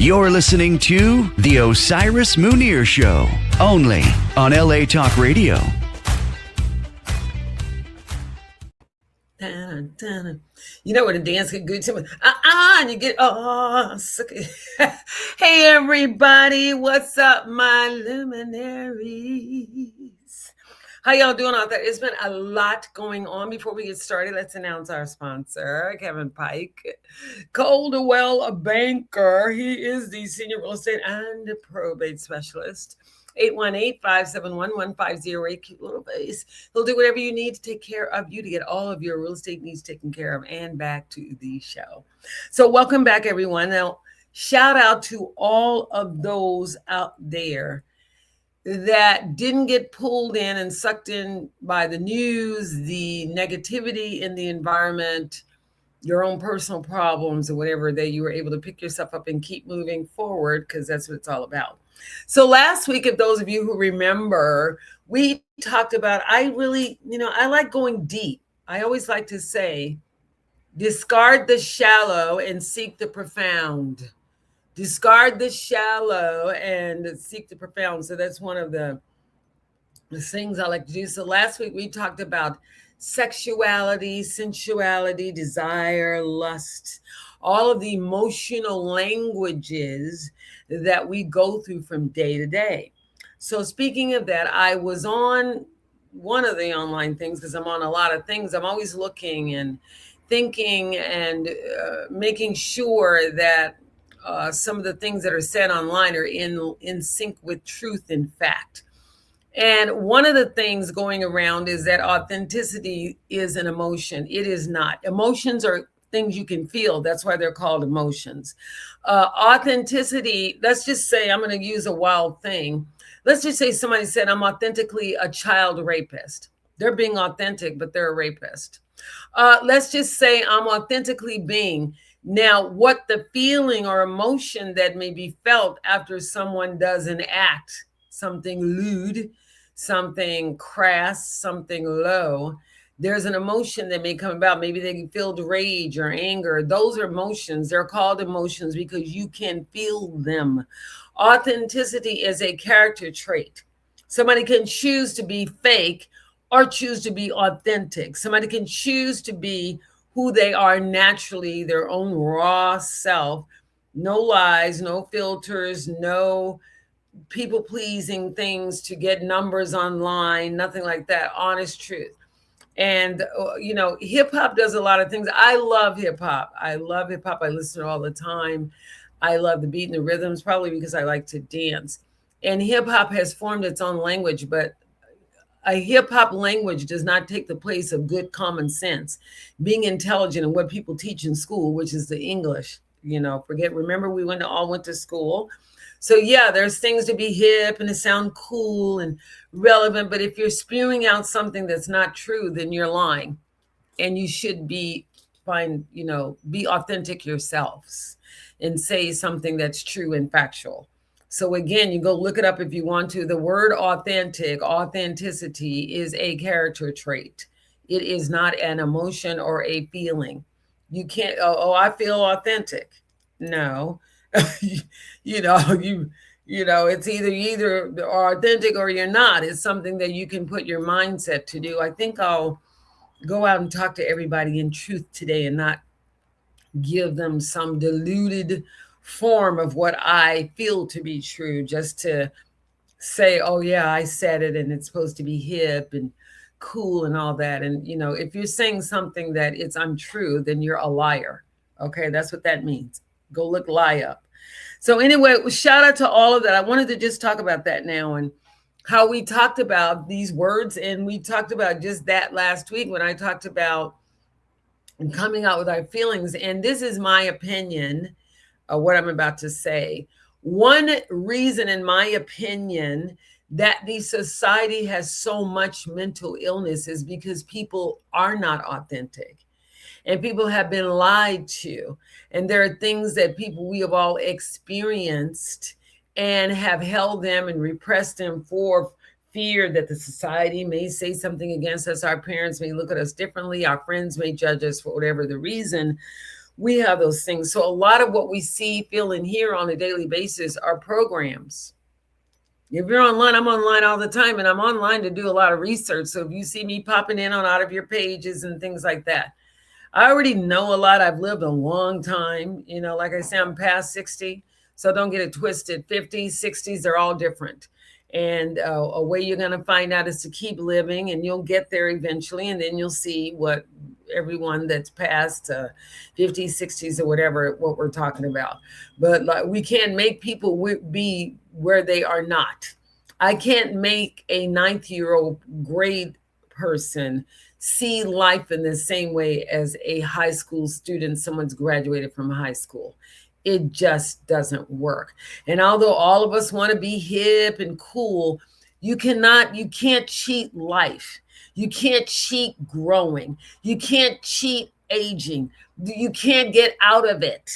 You're listening to The Osiris Munir Show, only on LA Talk Radio. You know when the dance get good to me, and you get Hey everybody, what's up, my luminaries? How y'all doing out there? It's been a lot going on. Before we get started, let's announce our sponsor, Kevin Pike, Coldwell, a banker. He is the senior real estate and probate specialist. 818-571-1508, cute little face. He'll do whatever you need to take care of you to get all of your real estate needs taken care of. And back to the show. So welcome back, everyone. Now, shout out to all of those out there that didn't get pulled in and sucked in by the news, the negativity in the environment, your own personal problems or whatever, that you were able to pick yourself up and keep moving forward, because that's what it's all about. So last week, if those of you who remember, we talked about, I like going deep. I always like to say, discard the shallow and seek the profound. Discard the shallow and seek the profound. So that's one of the things I like to do. So last week we talked about sexuality, sensuality, desire, lust, all of the emotional languages that we go through from day to day. So speaking of that, I was on one of the online things, because I'm on a lot of things. I'm always looking and thinking and making sure that some of the things that are said online are in sync with truth and fact. And one of the things going around is that authenticity is an emotion. It is not. Emotions are things you can feel. That's why they're called emotions. Authenticity, let's just say, I'm going to use a wild thing. Let's just say somebody said, I'm authentically a child rapist. They're being authentic, but they're a rapist. Let's just say I'm authentically being. Now, what the feeling or emotion that may be felt after someone does an act, something lewd, something crass, something low, there's an emotion that may come about. Maybe they can feel rage or anger. Those are emotions. They're called emotions because you can feel them. Authenticity is a character trait. Somebody can choose to be fake or choose to be authentic. Somebody can choose to be who they are naturally, their own raw self. No lies, no filters, no people-pleasing things to get numbers online, nothing like that. Honest truth. And, hip-hop does a lot of things. I love hip-hop. I listen to it all the time. I love the beat and the rhythms, probably because I like to dance. And hip-hop has formed its own language, but a hip-hop language does not take the place of good common sense, being intelligent, and what people teach in school, which is the English. Remember, we all went to school. So yeah, there's things to be hip and to sound cool and relevant. But if you're spewing out something that's not true, then you're lying. And you should be authentic yourselves and say something that's true and factual. So again, you go look it up if you want to. The word authenticity is a character trait. It is not an emotion or a feeling. You can't, I feel authentic. No. It's either authentic or you're not. It's something that you can put your mindset to do. I think I'll go out and talk to everybody in truth today and not give them some diluted form of what I feel to be true, just to say, oh yeah, I said it and it's supposed to be hip and cool and all that. And if you're saying something that it's untrue, then you're a liar. Okay, that's what that means. Go look lie up. So anyway, shout out to all of that. I wanted to just talk about that now and how we talked about these words. And we talked about just that last week when I talked about coming out with our feelings. And this is my opinion of what I'm about to say. One reason, in my opinion, that the society has so much mental illness is because people are not authentic. And people have been lied to. And there are things that we have all experienced and have held them and repressed them for fear that the society may say something against us. Our parents may look at us differently. Our friends may judge us for whatever the reason. We have those things. So a lot of what we see, feel, and hear on a daily basis are programs. If you're online, I'm online all the time, and I'm online to do a lot of research. So if you see me popping in on out of your pages and things like that, I already know a lot. I've lived a long time. Like I say, I'm past 60. So don't get it twisted. 50s, 60s, they're all different. And a way you're going to find out is to keep living, and you'll get there eventually. And then you'll see what everyone that's past 50s, 60s, or whatever, what we're talking about. But like, we can't make people be where they are not. I can't make a ninth-year-old grade person see life in the same way as a high school student, someone's graduated from high school. It just doesn't work. And although all of us want to be hip and cool, you can't cheat life. You can't cheat growing. You can't cheat aging. You can't get out of it.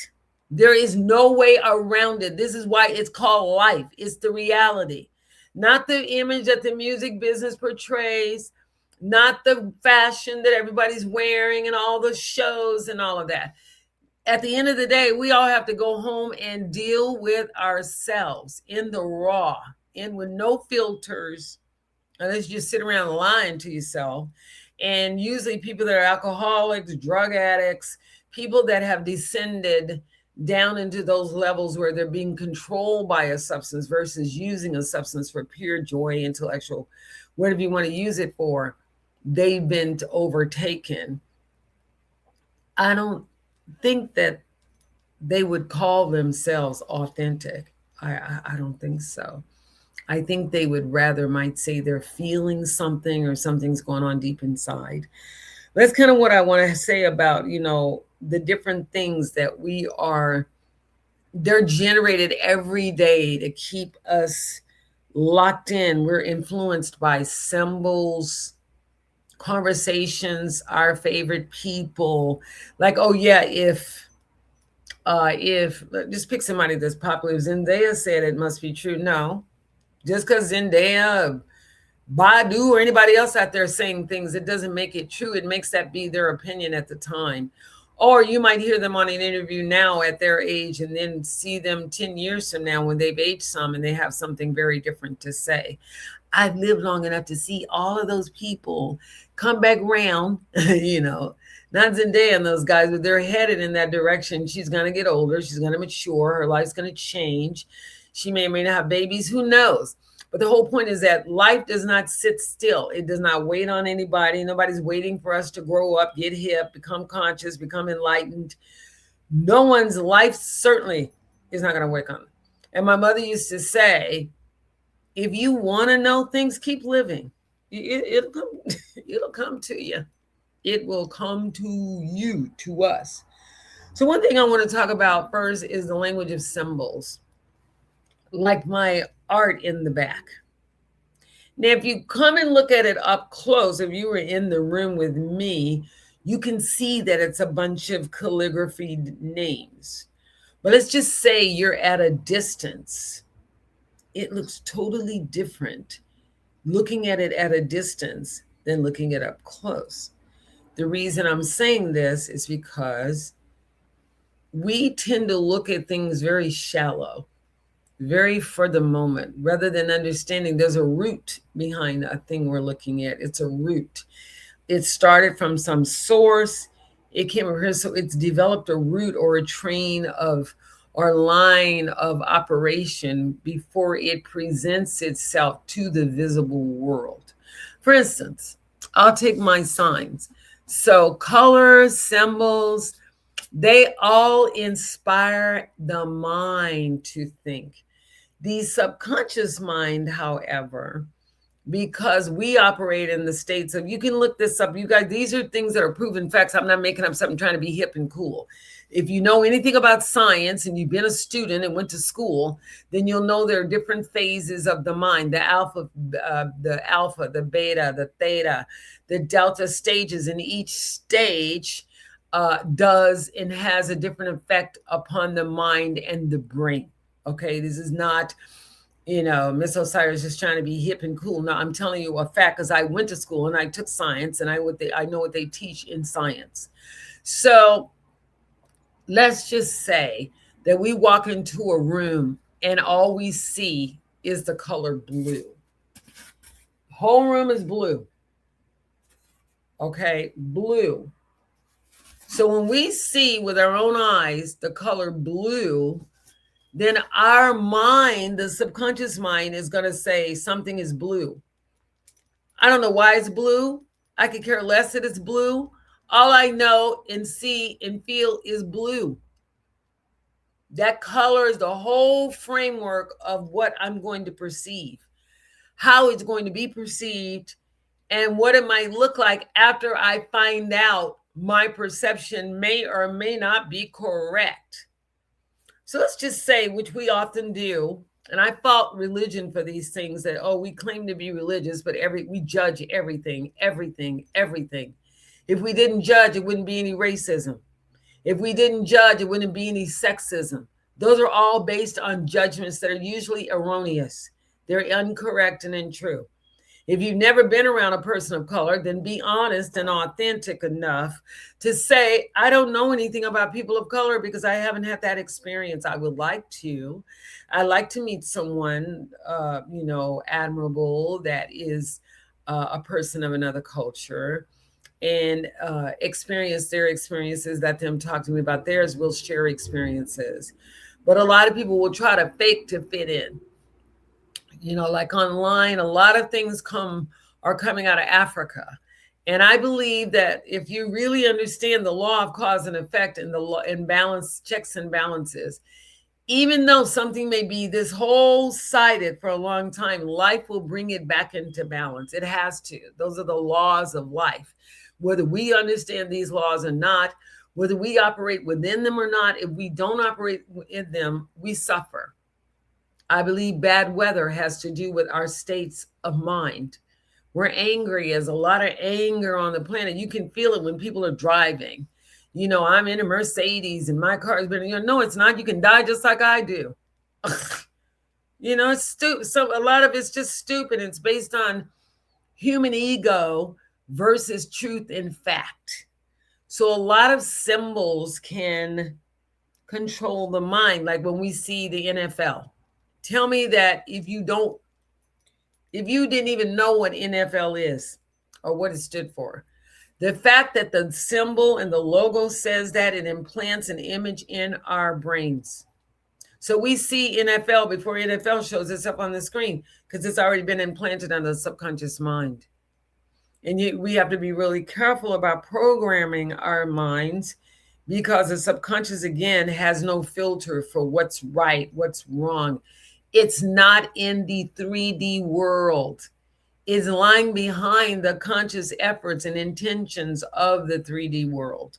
There is no way around it. This is why it's called life. It's the reality, not the image that the music business portrays, not the fashion that everybody's wearing and all the shows and all of that. At the end of the day, we all have to go home and deal with ourselves in the raw, in with no filters, unless you sit around lying to yourself. And usually people that are alcoholics, drug addicts, people that have descended down into those levels where they're being controlled by a substance versus using a substance for pure joy, intellectual, whatever you want to use it for, they've been overtaken. I don't think that they would call themselves authentic. I don't think so. I think they would rather might say they're feeling something or something's going on deep inside. That's kind of what I want to say about, the different things that they're generated every day to keep us locked in. We're influenced by symbols, conversations, our favorite people. Like, oh yeah, if just pick somebody that's popular. If Zendaya said it must be true. No, just because Zendaya, Badu, or anybody else out there saying things, it doesn't make it true. It makes that be their opinion at the time. Or you might hear them on an interview now at their age and then see them 10 years from now when they've aged some and they have something very different to say. I've lived long enough to see all of those people come back around, not Zendaya and those guys, but they're headed in that direction. She's going to get older. She's going to mature. Her life's going to change. She may or may not have babies. Who knows? But the whole point is that life does not sit still. It does not wait on anybody. Nobody's waiting for us to grow up, get hip, become conscious, become enlightened. No one's life certainly is not going to wait on them. And my mother used to say, if you want to know things, keep living. It'll come, it'll come to you. It will come to you, to us. So one thing I want to talk about first is the language of symbols, like my art in the back. Now, if you come and look at it up close, if you were in the room with me, you can see that it's a bunch of calligraphy names. But let's just say you're at a distance. It looks totally different looking at it at a distance than looking at it up close. The reason I'm saying this is because we tend to look at things very shallow, very for the moment, rather than understanding there's a root behind a thing we're looking at. It's a root. It started from some source. It came over here, so it's developed a root or a train of or line of operation before it presents itself to the visible world. For instance, I'll take my signs. So colors, symbols, they all inspire the mind to think. The subconscious mind, however, because we operate in the states of, you can look this up, you guys, these are things that are proven facts. I'm not making up something trying to be hip and cool. If you know anything about science and you've been a student and went to school, then you'll know there are different phases of the mind, the alpha, the beta, the theta, the delta stages, and each stage does and has a different effect upon the mind and the brain. Okay, this is not, Miss Osiris is trying to be hip and cool. No, I'm telling you a fact because I went to school and I took science and I know what they teach in science. So let's just say that we walk into a room and all we see is the color blue. The whole room is blue. Okay, blue. So when we see with our own eyes the color blue, then our mind, the subconscious mind, is going to say something is blue. I don't know why it's blue. I could care less that it's blue. All I know and see and feel is blue. That color is the whole framework of what I'm going to perceive, how it's going to be perceived, and what it might look like after I find out my perception may or may not be correct. So let's just say, which we often do, and I fault religion for these things that, oh, we claim to be religious, but we judge everything. If we didn't judge, it wouldn't be any racism. If we didn't judge, it wouldn't be any sexism. Those are all based on judgments that are usually erroneous. They're incorrect and untrue. If you've never been around a person of color, then be honest and authentic enough to say, I don't know anything about people of color because I haven't had that experience. I would like to. I'd like to meet someone, admirable that is a person of another culture and experience their experiences, let them talk to me about theirs. We'll share experiences. But a lot of people will try to fake to fit in. Like online, a lot of things are coming out of Africa. And I believe that if you really understand the law of cause and effect and the law and balance, checks and balances, even though something may be this whole sided for a long time, life will bring it back into balance. It has to. Those are the laws of life. Whether we understand these laws or not, whether we operate within them or not, if we don't operate in them, we suffer. I believe bad weather has to do with our states of mind. We're angry. There's a lot of anger on the planet. You can feel it when people are driving. I'm in a Mercedes and my car has been, no, it's not. You can die just like I do. It's stupid. So a lot of it's just stupid. It's based on human ego versus truth and fact. So a lot of symbols can control the mind. Like when we see the NFL. Tell me that if you didn't even know what NFL is or what it stood for, the fact that the symbol and the logo says that, it implants an image in our brains. So we see NFL before NFL shows itself on the screen because it's already been implanted on the subconscious mind. And we have to be really careful about programming our minds because the subconscious, again, has no filter for what's right, what's wrong. It's not in the 3D world. It's lying behind the conscious efforts and intentions of the 3D world.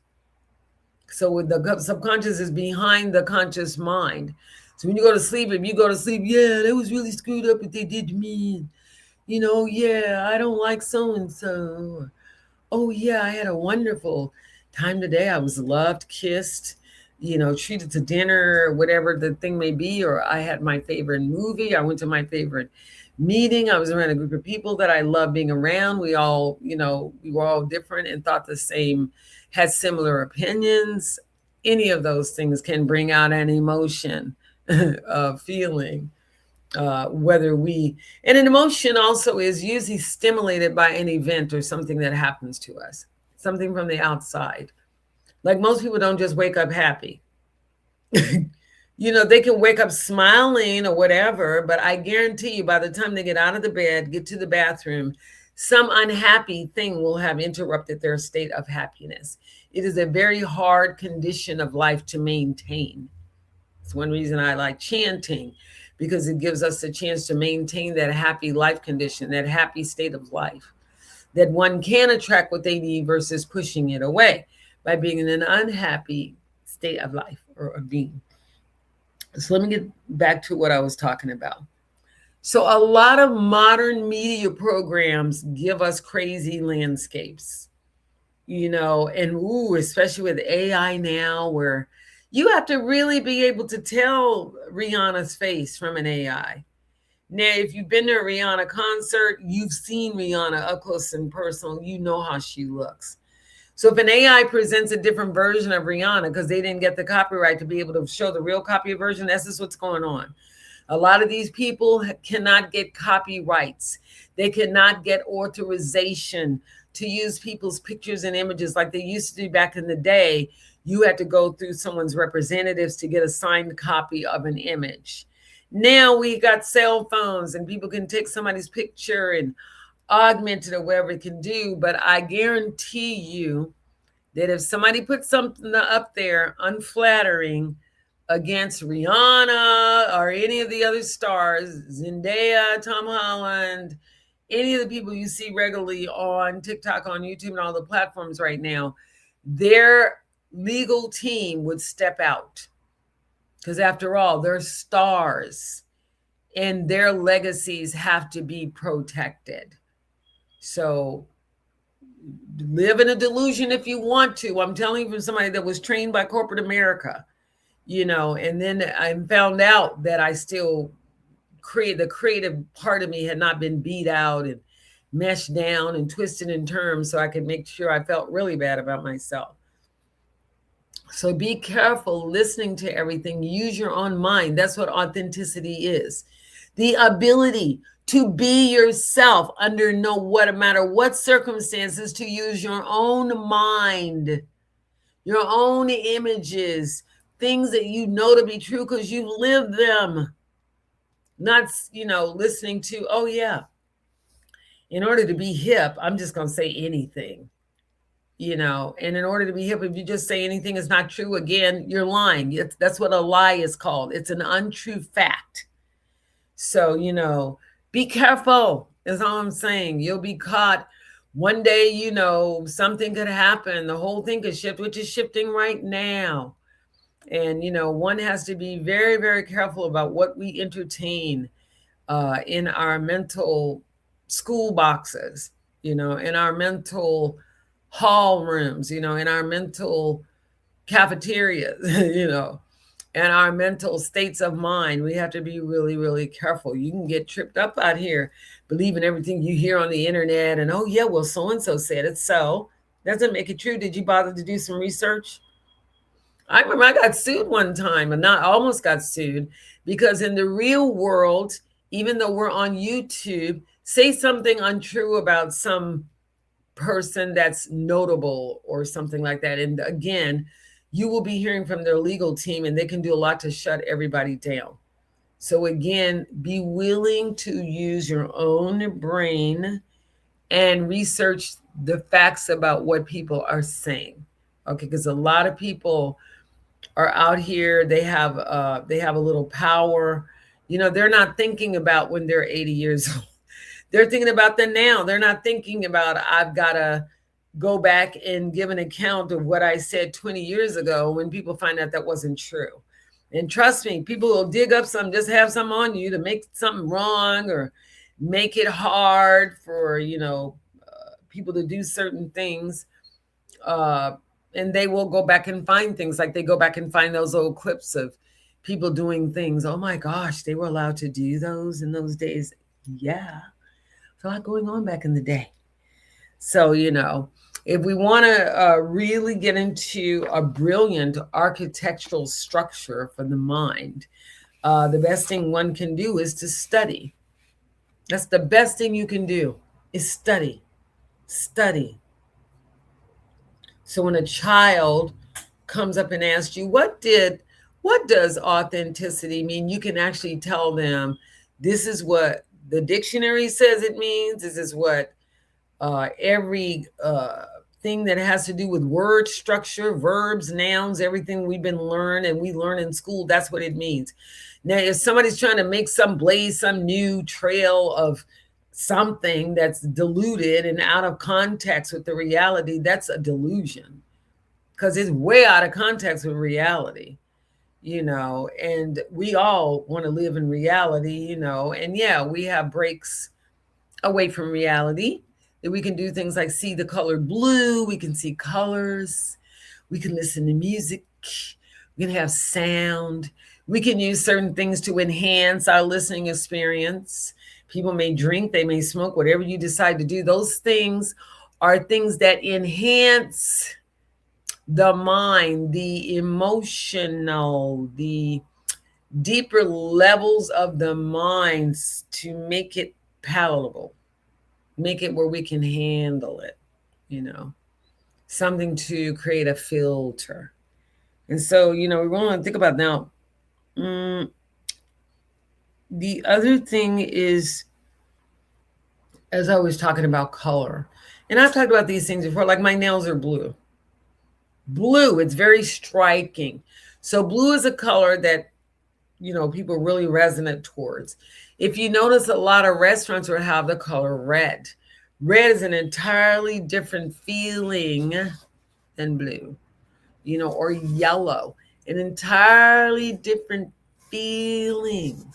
So the subconscious is behind the conscious mind. So when you go to sleep, if you go to sleep, yeah, that was really screwed up what they did to me. Yeah, I don't like so-and-so. Oh, yeah, I had a wonderful time today. I was loved, kissed, treated to dinner, whatever the thing may be, or I had my favorite movie. I went to my favorite meeting. I was around a group of people that I love being around. We all, we were all different and thought the same, had similar opinions. Any of those things can bring out an emotion, feeling, and an emotion also is usually stimulated by an event or something that happens to us, something from the outside. Like most people don't just wake up happy. They can wake up smiling or whatever, but I guarantee you by the time they get out of the bed, get to the bathroom, some unhappy thing will have interrupted their state of happiness. It is a very hard condition of life to maintain. It's one reason I like chanting, because it gives us a chance to maintain that happy life condition, that happy state of life, that one can attract what they need versus pushing it away by being in an unhappy state of life or of being. So let me get back to what I was talking about. So a lot of modern media programs give us crazy landscapes, and especially with AI now, where you have to really be able to tell Rihanna's face from an AI. Now, if you've been to a Rihanna concert, you've seen Rihanna up close and personal, you know how she looks. So if an AI presents a different version of Rihanna because they didn't get the copyright to be able to show the real copy version, that's just what's going on. A lot of these people cannot get copyrights. They cannot get authorization to use people's pictures and images like they used to do back in the day. You had to go through someone's representatives to get a signed copy of an image. Now we got cell phones and people can take somebody's picture and augment it or whatever it can do. But I guarantee you that if somebody puts something up there unflattering against Rihanna or any of the other stars, Zendaya, Tom Holland, any of the people you see regularly on TikTok, on YouTube, and all the platforms right now, their legal team would step out. Because after all, they're stars and their legacies have to be protected. So live in a delusion if you want to. I'm telling you from somebody that was trained by corporate America, and then I found out that I still the creative part of me had not been beat out and meshed down and twisted in terms so I could make sure I felt really bad about myself. So be careful listening to everything. Use your own mind. That's what authenticity is. The ability to be yourself under no matter what circumstances, to use your own mind, your own images, things that you know to be true because you've lived them. Not, listening to, oh yeah, in order to be hip, I'm just going to say anything. And in order to be hip, if you just say anything is not true, again, you're lying. That's what a lie is called. It's an untrue fact. So, be careful is all I'm saying. You'll be caught one day, something could happen. The whole thing could shift, which is shifting right now. And, one has to be very, very careful about what we entertain in our mental school boxes, in our mental hall rooms, in our mental cafeterias, and our mental states of mind. We have to be really, really careful. You can get tripped up out here, believing everything you hear on the internet. And, oh, yeah, well, so-and-so said it. So doesn't make it true. Did you bother to do some research? I remember I got sued one time, and I almost got sued because in the real world, even though we're on YouTube, say something untrue about some person that's notable or something like that. And again, you will be hearing from their legal team and they can do a lot to shut everybody down. So again, be willing to use your own brain and research the facts about what people are saying. Okay, because a lot of people are out here, they have a little power. They're not thinking about when they're 80 years old. They're thinking about the now. They're not thinking about, I've got to go back and give an account of what I said 20 years ago when people find out that wasn't true. And trust me, people will dig up some, just have some on you to make something wrong or make it hard for, people to do certain things. And they will go back and find things, like they go back and find those old clips of people doing things. Oh my gosh, they were allowed to do those in those days. Yeah. There's a lot going on back in the day. So, if we want to really get into a brilliant architectural structure for the mind, the best thing one can do is to study. That's the best thing you can do, is study. Study. So when a child comes up and asks you, what does authenticity mean? You can actually tell them, this is what the dictionary says it means. This is what every thing that has to do with word structure, verbs, nouns, everything we learn in school, that's what it means. Now, if somebody's trying to blaze some new trail of something that's diluted and out of context with the reality, that's a delusion, because it's way out of context with reality, and we all want to live in reality, and yeah, we have breaks away from reality that we can do things like see the color blue, we can see colors, we can listen to music, we can have sound, we can use certain things to enhance our listening experience. People may drink, they may smoke, whatever you decide to do. Those things are things that enhance the mind, the emotional, the deeper levels of the minds to make it palatable, make it where we can handle it, something to create a filter. And so, we want to think about now. The other thing is, as I was talking about color, and I've talked about these things before, like my nails are blue. Blue, it's very striking. So blue is a color that, people really resonate towards. If you notice, a lot of restaurants will have the color red. Red is an entirely different feeling than blue, or yellow, an entirely different feeling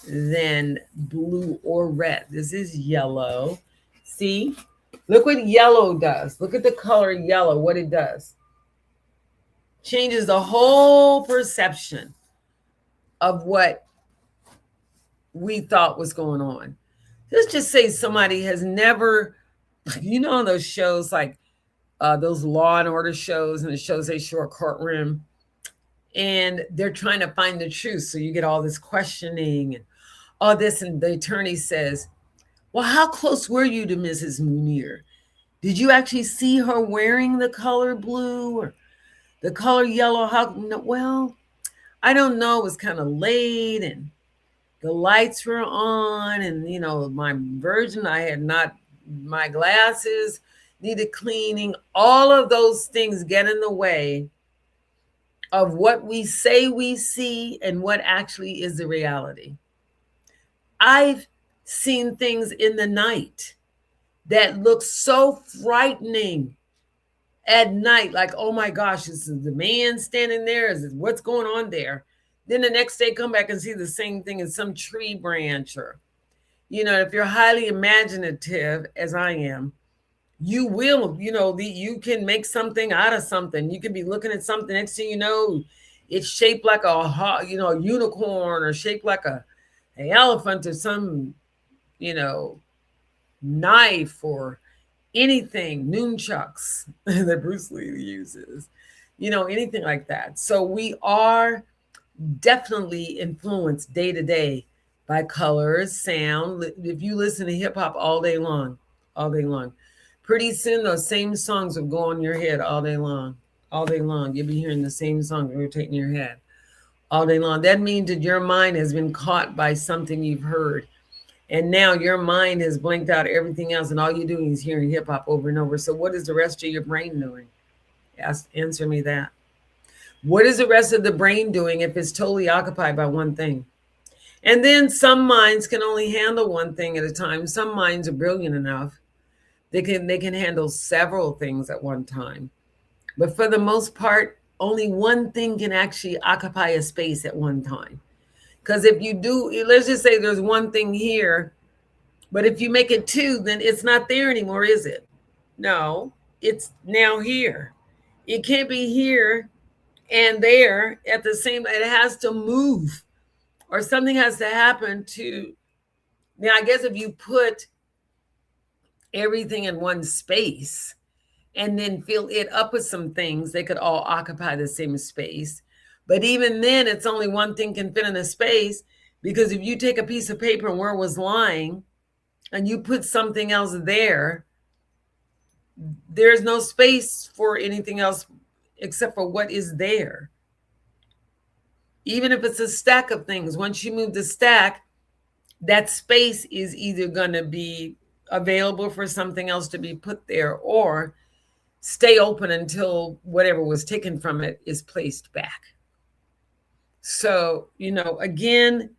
than blue or red. This is yellow. See? Look what yellow does. Look at the color yellow, what it does. Changes the whole perception of what we thought was going on. Let's just say somebody has never, those shows like those Law and Order shows, and the shows they show a courtroom, and they're trying to find the truth. So you get all this questioning and all this, and the attorney says, well, how close were you to Mrs. Munir? Did you actually see her wearing the color blue or the color yellow? Well, I don't know. It was kind of late and the lights were on, and my virgin, I had not, my glasses needed cleaning. All of those things get in the way of what we say we see and what actually is the reality. I've seen things in the night that look so frightening at night, like, oh my gosh, is the man standing there? Is it, what's going on there? Then the next day, come back and see the same thing in some tree branch, or, if you're highly imaginative, as I am, you will, you can make something out of something. You can be looking at something, next thing you know, it's shaped like a unicorn, or shaped like an elephant, or some, knife, or anything, nunchucks that Bruce Lee uses, anything like that. So we are definitely influenced day to day by colors, sound. If you listen to hip hop all day long, pretty soon those same songs will go on your head all day long. You'll be hearing the same song rotating your head all day long. That means that your mind has been caught by something you've heard. And now your mind has blanked out everything else, and all you're doing is hearing hip hop over and over. So what is the rest of your brain doing? Answer me that. What is the rest of the brain doing if it's totally occupied by one thing? And then some minds can only handle one thing at a time. Some minds are brilliant enough. They can handle several things at one time. But for the most part, only one thing can actually occupy a space at one time. Because if you do, let's just say there's one thing here, but if you make it two, then it's not there anymore, is it? No, it's now here. It can't be here and there at the same, it has to move, or something has to happen to, now I guess if you put everything in one space and then fill it up with some things, they could all occupy the same space. But even then, it's only one thing can fit in a space, because if you take a piece of paper and where it was lying and you put something else there, there's no space for anything else except for what is there. Even if it's a stack of things, once you move the stack, that space is either going to be available for something else to be put there, or stay open until whatever was taken from it is placed back. So, again,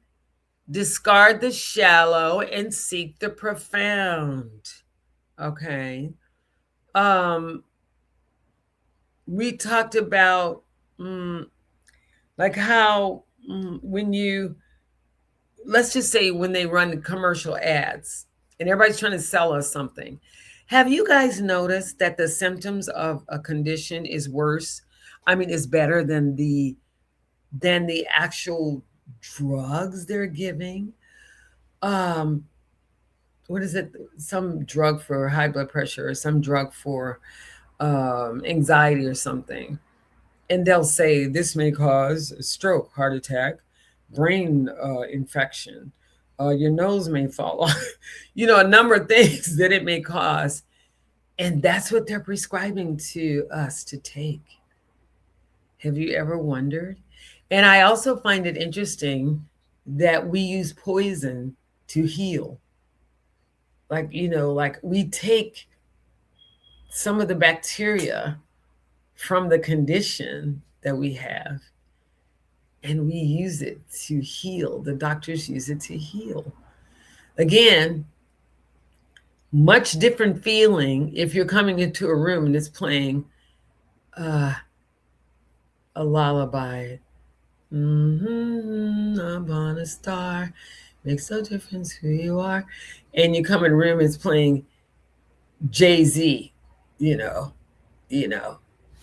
discard the shallow and seek the profound. Okay. We talked about like how when you, let's just say when they run commercial ads and everybody's trying to sell us something. Have you guys noticed that the symptoms of a condition is worse? Is better than the actual drugs they're giving? what is it? Some drug for high blood pressure or some drug for anxiety or something. And they'll say this may cause a stroke, heart attack, brain infection. Your nose may fall off, a number of things that it may cause. And that's what they're prescribing to us to take. Have you ever wondered? And I also find it interesting that we use poison to heal. Like we take some of the bacteria from the condition that we have and we use it to heal. The doctors use it to heal. Again, much different feeling if you're coming into a room and it's playing a lullaby. Upon a star, makes no difference who you are. And you come in a room, it's playing Jay-Z,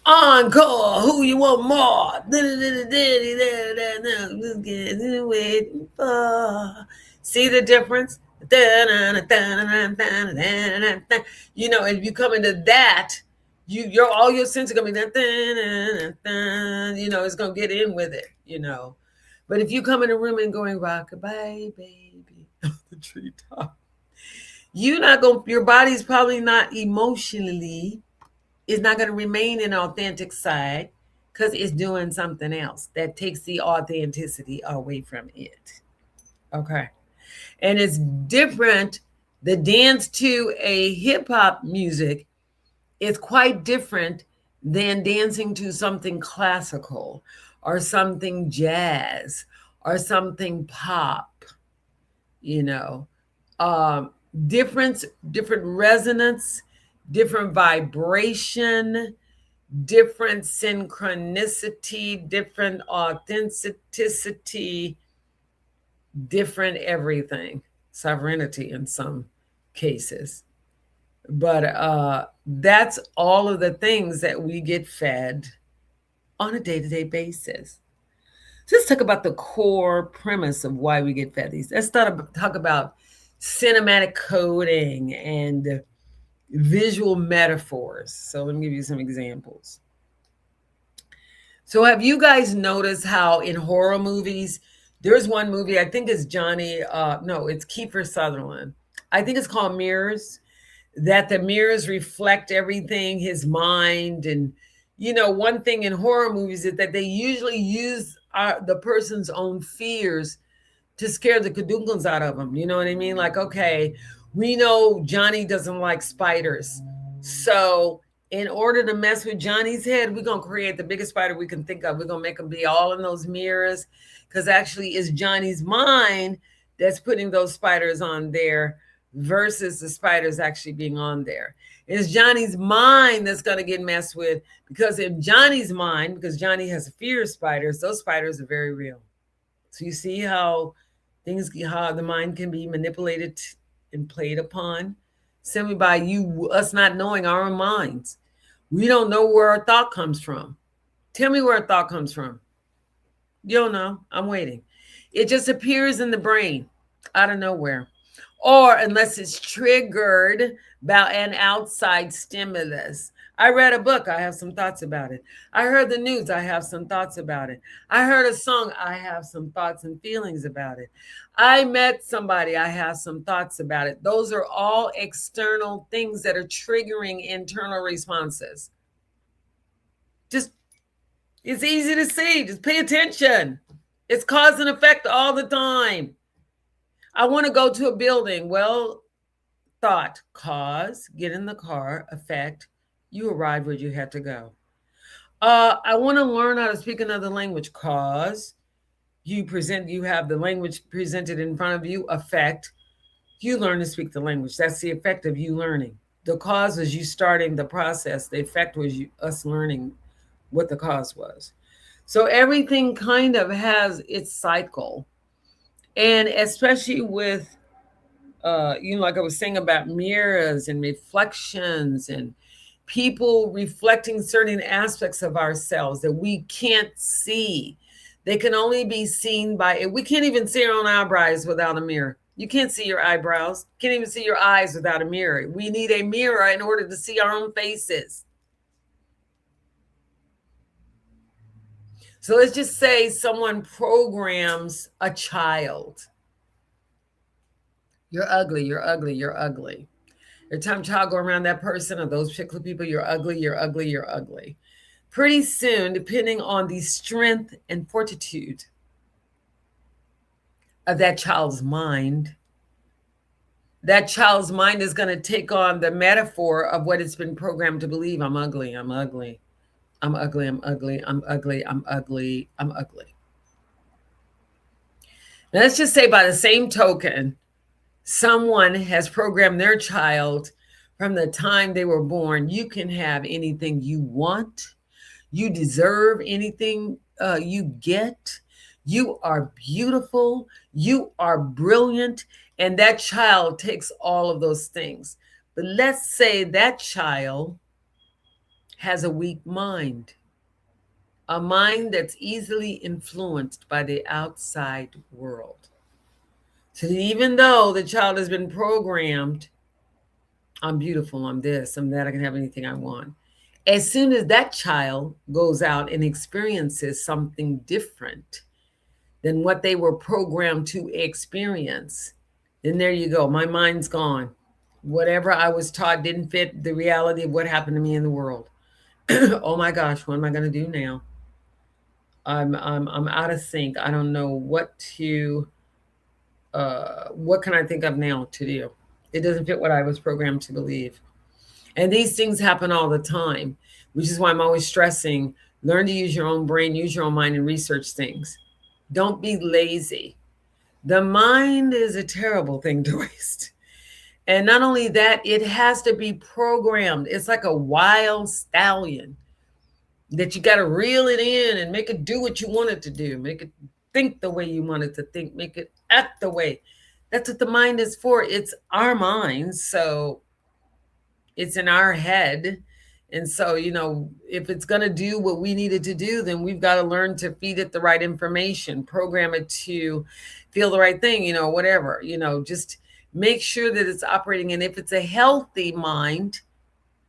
encore, who you want more? Waiting for. See the difference? If you come into that, your all your senses are gonna be it's gonna get in with it, But if you come in a room and going rock-a-bye, baby, the treetop, your body's probably not emotionally, it's not gonna remain an authentic side because it's doing something else that takes the authenticity away from it. Okay. And it's different. The dance to a hip-hop music is quite different than dancing to something classical or something jazz or something pop, different resonance, different vibration, different synchronicity, different authenticity, different everything, sovereignty in some cases. But that's all of the things that we get fed on a day-to-day basis. So let's talk about the core premise of why we get fed these. Let's talk about cinematic coding and visual metaphors. So let me give you some examples. So have you guys noticed how in horror movies, there's one movie, I think it's it's Keifer Sutherland. I think it's called Mirrors, that the mirrors reflect everything, his mind. And, one thing in horror movies is that they usually use the person's own fears to scare the caduncles out of them. You know what I mean? Like, okay, we know Johnny doesn't like spiders. So in order to mess with Johnny's head, we're going to create the biggest spider we can think of. We're going to make them be all in those mirrors, because actually it's Johnny's mind that's putting those spiders on there versus the spiders actually being on there. It's Johnny's mind that's going to get messed with, because in Johnny's mind, because Johnny has a fear of spiders, those spiders are very real. So you see how the mind can be manipulated and played upon simply by us not knowing our own minds. We don't know where our thought comes from. Tell me where a thought comes from. You don't know. I'm waiting. It just appears in the brain out of nowhere, or unless it's triggered by an outside stimulus. I read a book, I have some thoughts about it. I heard the news, I have some thoughts about it. I heard a song, I have some thoughts and feelings about it. I met somebody, I have some thoughts about it. Those are all external things that are triggering internal responses. It's easy to see. Just pay attention. It's cause and effect all the time. I want to go to a building. Well, thought, cause, get in the car, effect, you arrive where you had to go. I want to learn how to speak another language. Cause, you have the language presented in front of you. Effect, you learn to speak the language. That's the effect of you learning. The cause was you starting the process. The effect was us learning what the cause was. So everything kind of has its cycle. And especially with, like I was saying about mirrors and reflections and people reflecting certain aspects of ourselves that we can't see. They can only be seen we can't even see our own eyebrows without a mirror. You can't see your eyebrows. Can't even see your eyes without a mirror. We need a mirror in order to see our own faces. So let's just say someone programs a child. You're ugly, you're ugly, you're ugly. Every time child go around that person or those particular people, you're ugly, you're ugly, you're ugly. Pretty soon, depending on the strength and fortitude of that child's mind is going to take on the metaphor of what it's been programmed to believe. I'm ugly, I'm ugly, I'm ugly, I'm ugly, I'm ugly, I'm ugly, I'm ugly. Now, let's just say by the same token, someone has programmed their child from the time they were born. You can have anything you want. You deserve anything you get. You are beautiful. You are brilliant. And that child takes all of those things. But let's say that child has a weak mind, a mind that's easily influenced by the outside world. So even though the child has been programmed, I'm beautiful, I'm this, I'm that, I can have anything I want. As soon as that child goes out and experiences something different than what they were programmed to experience, then there you go. My mind's gone. Whatever I was taught didn't fit the reality of what happened to me in the world. Oh my gosh, what am I going to do now? I'm out of sync. I don't know what can I think of now to do? It doesn't fit what I was programmed to believe. And these things happen all the time, which is why I'm always stressing, learn to use your own brain, use your own mind, and research things. Don't be lazy. The mind is a terrible thing to waste. And not only that, it has to be programmed. It's like a wild stallion that you got to reel it in and make it do what you want it to do. Make it think the way you want it to think. Make it act the way. That's what the mind is for. It's our minds. So it's in our head. And so, if it's going to do what we need it to do, then we've got to learn to feed it the right information, program it to feel the right thing, whatever, just make sure that it's operating. And if it's a healthy mind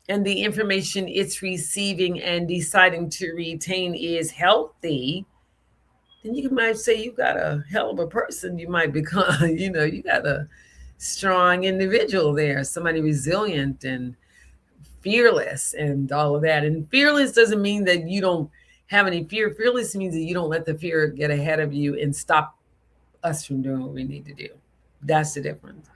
and the information it's receiving and deciding to retain is healthy, then you might say you got a hell of a person. You might become, you got a strong individual there, somebody resilient and fearless and all of that. And fearless doesn't mean that you don't have any fear. Fearless means that you don't let the fear get ahead of you and stop us from doing what we need to do. That's the difference.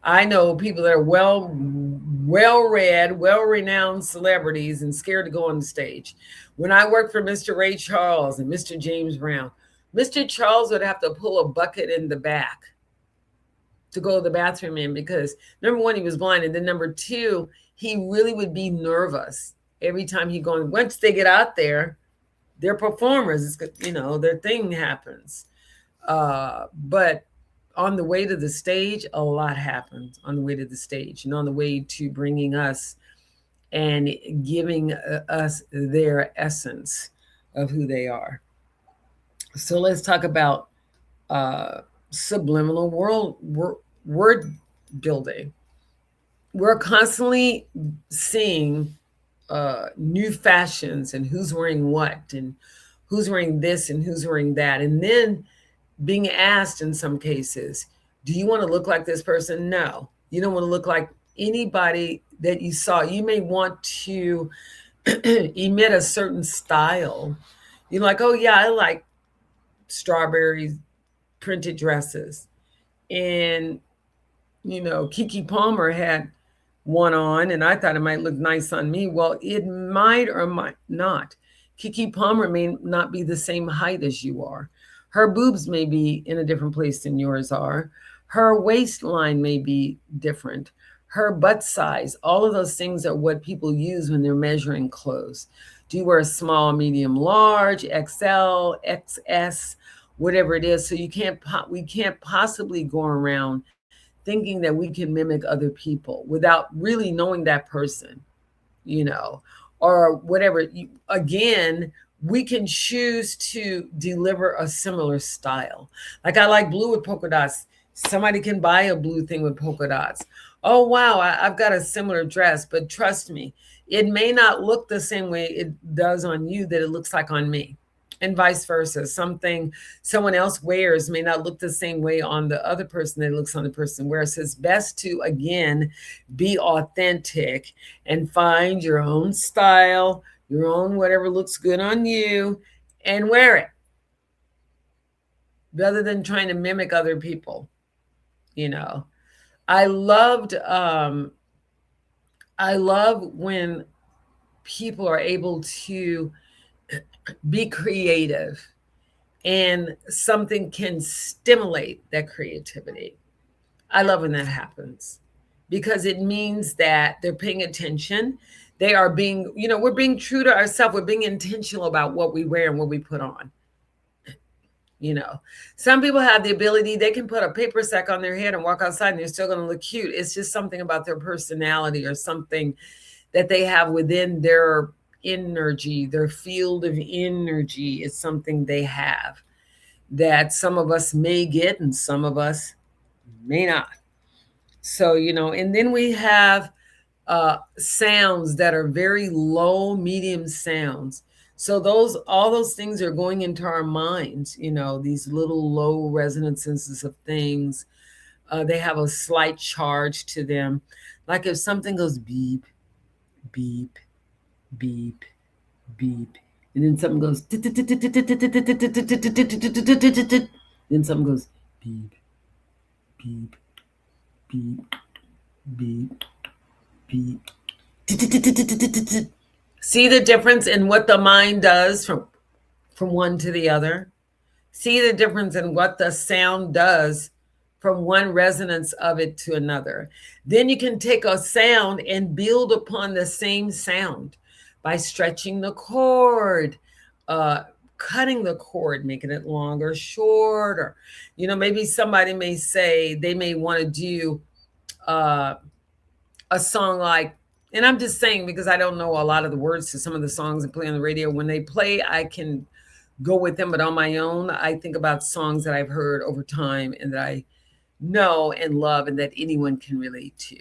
I know people that are well-read, well-renowned celebrities and scared to go on the stage. When I worked for Mr. Ray Charles and Mr. James Brown, Mr. Charles would have to pull a bucket in the back to go to the bathroom in because, number one, he was blind. And then number two, he really would be nervous every time he go. Once they get out there, they're performers. Their thing happens. But on the way to the stage, a lot happens on the way to the stage and on the way to bringing us and giving us their essence of who they are. So let's talk about subliminal word building. We're constantly seeing new fashions and who's wearing what and who's wearing this and who's wearing that. And then being asked in some cases, do you want to look like this person? No, you don't want to look like anybody that you saw. You may want to emit a certain style. You're like, oh yeah, I like strawberry printed dresses. And, Keke Palmer had one on and I thought it might look nice on me. Well, it might or might not. Keke Palmer may not be the same height as you are. Her boobs may be in a different place than yours are. Her waistline may be different. Her butt size, all of those things are what people use when they're measuring clothes. Do you wear a small, medium, large, XL, XS, whatever it is? So we can't possibly go around thinking that we can mimic other people without really knowing that person, or whatever. Again, we can choose to deliver a similar style. Like I like blue with polka dots. Somebody can buy a blue thing with polka dots. Oh, wow, I've got a similar dress, but trust me, it may not look the same way it does on you that it looks like on me, and vice versa. Something someone else wears may not look the same way on the other person that it looks on the person wears. So it's best to, again, be authentic and find your own style, your own whatever looks good on you, and wear it, rather than trying to mimic other people. You know, I love when people are able to be creative and something can stimulate that creativity. I love when that happens because it means that they're paying attention. They are being, we're being true to ourselves. We're being intentional about what we wear and what we put on. Some people have the ability, they can put a paper sack on their head and walk outside and they're still going to look cute. It's just something about their personality or something that they have within their energy, their field of energy is something they have that some of us may get and some of us may not. So, and then we have sounds that are very low, medium sounds. So all those things are going into our minds, these little low resonances of things. They have a slight charge to them. Like if something goes beep, beep, beep, beep, and then something goes, then something goes beep, beep, beep, beep, beep. See the difference in what the mind does from one to the other? See the difference in what the sound does from one resonance of it to another. Then you can take a sound and build upon the same sound by stretching the chord, cutting the chord, making it longer, shorter. Maybe somebody may say they may want to do a song like, and I'm just saying because I don't know a lot of the words to some of the songs that play on the radio. When they play, I can go with them, but on my own, I think about songs that I've heard over time and that I know and love and that anyone can relate to.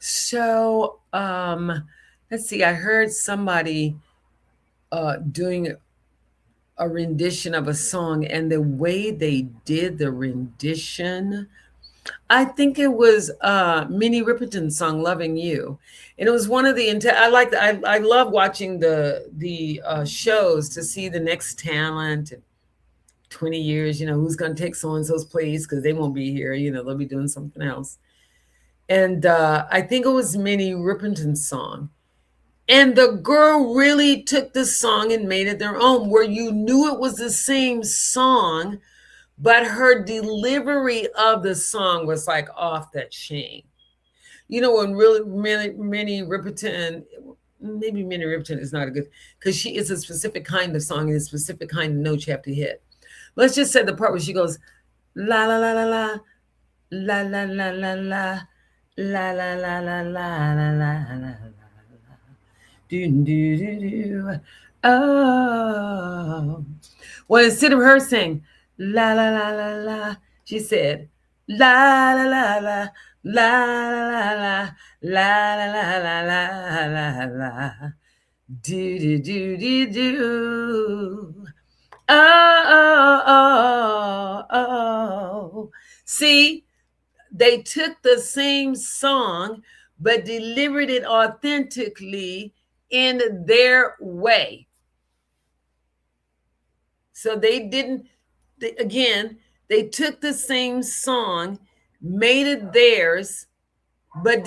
So let's see, I heard somebody doing a rendition of a song, and the way they did the rendition, I think it was Minnie Riperton's song "Loving You," and it was one of the. I love watching the shows to see the next talent. 20 years, who's going to take so and so's place because they won't be here. They'll be doing something else. And I think it was Minnie Riperton's song, and the girl really took the song and made it their own, where you knew it was the same song. But her delivery of the song was like off that chain. When really Minnie Riperton, maybe Minnie Riperton is not a good, because it's a specific kind of song and a specific kind of note you have to hit. Let's just say the part where she goes, la la la la la, la la la la la, la la la la la la la la, do do do do. Oh, well, instead of her saying la la la la la, she said la la la la la la la la la la la la la, do do do do do. Oh, oh, oh, oh. See, they took the same song but delivered it authentically in their way. So they took the same song, made it theirs, but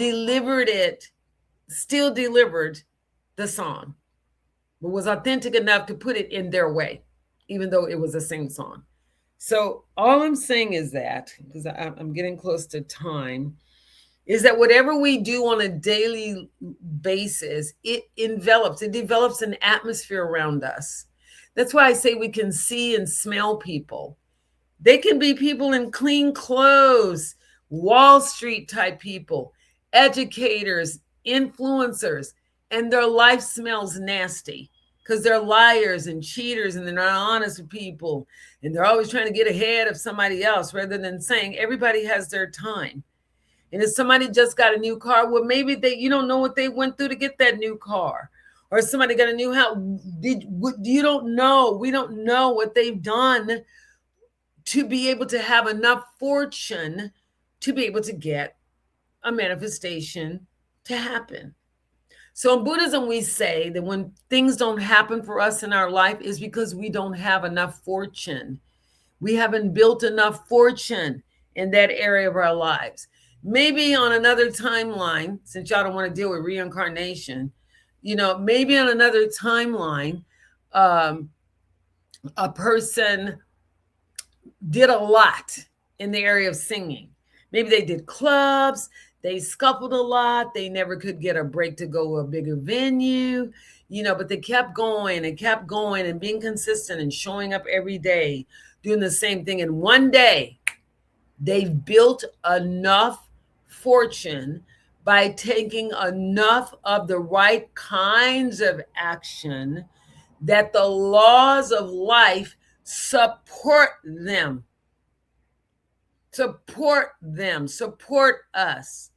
still delivered the song, but was authentic enough to put it in their way, even though it was the same song. So all I'm saying is that, because I'm getting close to time, is that whatever we do on a daily basis, it develops an atmosphere around us. That's why I say we can see and smell people. They can be people in clean clothes, Wall Street type people, educators, influencers, and their life smells nasty. because they're liars and cheaters and they're not honest with people. And they're always trying to get ahead of somebody else rather than saying everybody has their time. And if somebody just got a new car, well, maybe you don't know what they went through to get that new car. Or somebody got a new house. You don't know. We don't know what they've done to be able to have enough fortune to be able to get a manifestation to happen. So in Buddhism, we say that when things don't happen for us in our life is because we don't have enough fortune. We haven't built enough fortune in that area of our lives. Maybe on another timeline, since y'all don't want to deal with reincarnation, maybe on another timeline, a person did a lot in the area of singing. Maybe they did clubs, they scuffled a lot, they never could get a break to go to a bigger venue, but they kept going and being consistent and showing up every day, doing the same thing. And one day they've built enough fortune by taking enough of the right kinds of action that the laws of life support them, support us.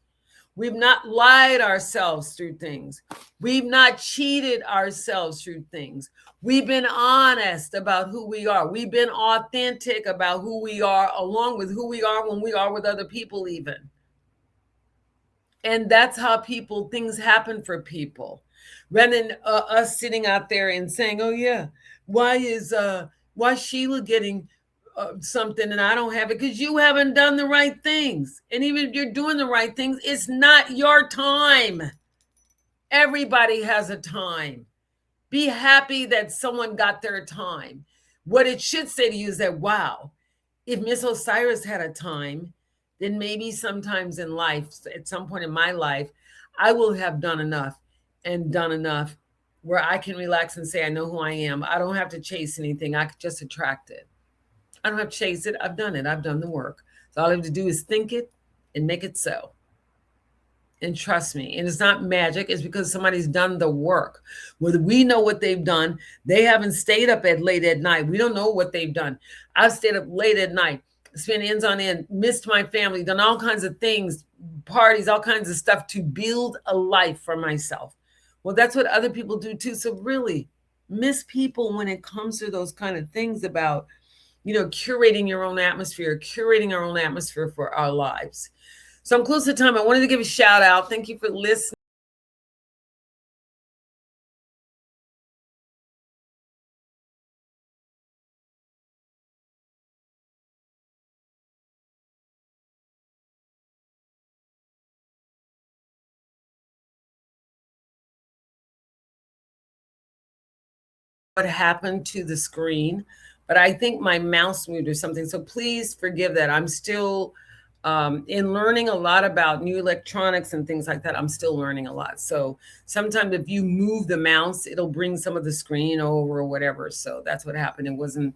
We've not lied ourselves through things. We've not cheated ourselves through things. We've been honest about who we are. We've been authentic about who we are, along with who we are when we are with other people even. And that's how things happen for people. Rather than us sitting out there and saying, oh yeah, why Sheila getting something and I don't have it? Because you haven't done the right things. And even if you're doing the right things, it's not your time. Everybody has a time. Be happy that someone got their time. What it should say to you is that, wow, if Miss Osiris had a time, then maybe sometimes in life, at some point in my life, I will have done enough where I can relax and say, I know who I am. I don't have to chase anything. I could just attract it. I don't have to chase it. I've done it. I've done the work. So all I have to do is think it and make it so. And trust me, and it's not magic. It's because somebody's done the work. Whether we know what they've done, they haven't stayed up late at night. We don't know what they've done. I've stayed up late at night, spent ends on end, missed my family, done all kinds of things, parties, all kinds of stuff to build a life for myself. Well, that's what other people do too. So really miss people when it comes to those kind of things about, curating your own atmosphere, curating our own atmosphere for our lives. So I'm close to time. I wanted to give a shout out. Thank you for listening. What happened to the screen, but I think my mouse moved or something. So please forgive that. I'm still in learning a lot about new electronics and things like that. I'm still learning a lot. So sometimes if you move the mouse, it'll bring some of the screen over or whatever. So that's what happened. It wasn't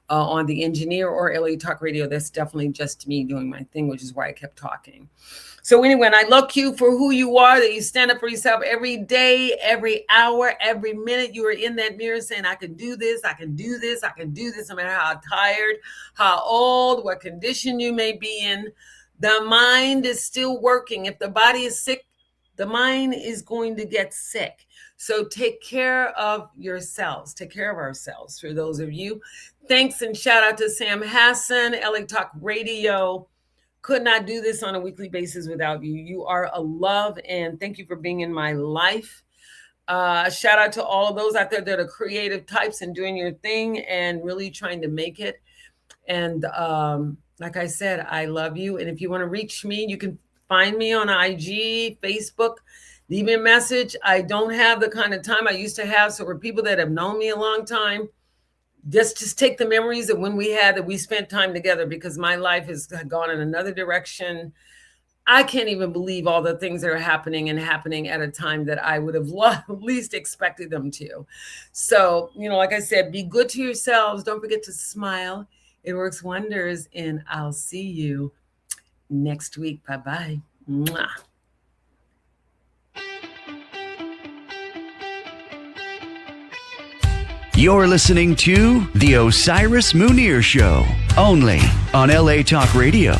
on the engineer or LA Talk Radio. That's definitely just me doing my thing, which is why I kept talking. So anyway, and I love you for who you are, that you stand up for yourself every day, every hour, every minute. You are in that mirror saying, I can do this, I can do this, I can do this, no matter how tired, how old, what condition you may be in. The mind is still working. If the body is sick, the mind is going to get sick. So take care of yourselves. Take care of ourselves. For those of you, thanks and shout out to Sam Hassan, LA Talk Radio. Could not do this on a weekly basis without you. You are a love, and thank you for being in my life. Shout out to all of those out there that are creative types and doing your thing and really trying to make it. And like I said, I love you. And if you want to reach me, you can find me on IG, Facebook. Leave me a message. I don't have the kind of time I used to have. So for people that have known me a long time, just take the memories of when we had that we spent time together, because my life has gone in another direction. I can't even believe all the things that are happening at a time that I would have least expected them to. So, like I said, be good to yourselves. Don't forget to smile. It works wonders. And I'll see you next week. Bye-bye. Mwah. You're listening to The Osiris Munir Show, only on LA Talk Radio.